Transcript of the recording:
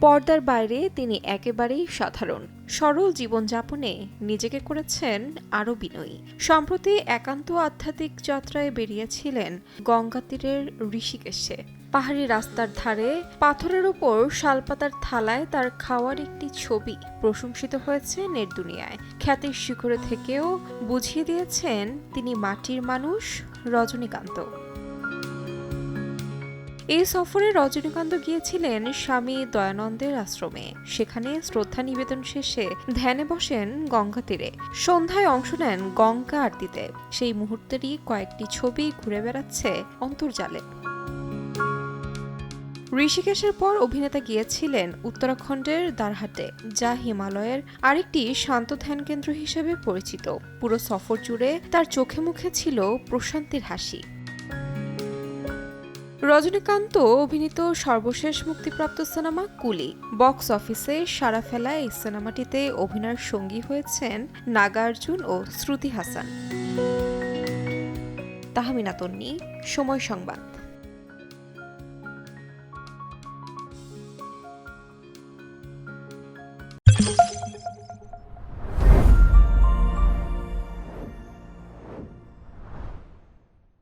পর্দার বাইরে তিনি একেবারেই সাধারণ সরল জীবনযাপনে নিজেকে করেছেন আরও বিনয়ী। সম্প্রতি একান্ত আধ্যাত্মিক যাত্রায় বেরিয়েছিলেন গঙ্গা তীরের ঋষিকেশে। পাহাড়ি রাস্তার ধারে পাথরের উপর শালপাতার থালায় তার খাওয়ার একটি ছবি প্রশংসিত হয়েছে নেট দুনিয়ায়। খ্যাতির শিখরে থেকেও বুঝিয়ে দিয়েছেন তিনি মাটির মানুষ। রজনীকান্ত এই সফরে রজনীকান্ত গিয়েছিলেন স্বামী দয়ানন্দের আশ্রমে। সেখানে শ্রদ্ধা নিবেদন শেষে ধ্যানে বসেন গঙ্গা তীরে। সন্ধ্যায় অংশ নেন গঙ্গা আরতিতে। সেই মুহূর্তেরই কয়েকটি ছবি ঘুরে বেড়াচ্ছে অন্তর্জালে। ঋষিকেশের পর অভিনেতা গিয়েছিলেন উত্তরাখণ্ডের দারহাটে, যা হিমালয়ের আরেকটি শান্ত ধ্যান কেন্দ্র হিসেবে পরিচিত। পুরো সফর জুড়ে তার চোখে মুখে ছিল প্রশান্তির হাসি। রজনীকান্ত অভিনীত সর্বশেষ মুক্তিপ্রাপ্ত সিনেমা কুলি বক্স অফিসে সাড়া ফেলায় এই সিনেমাটিতে অভিনয়ের সঙ্গী হয়েছেন নাগার্জুন ও শ্রুতি হাসান। তাহমিনা তন্নি, সময় সংবাদ।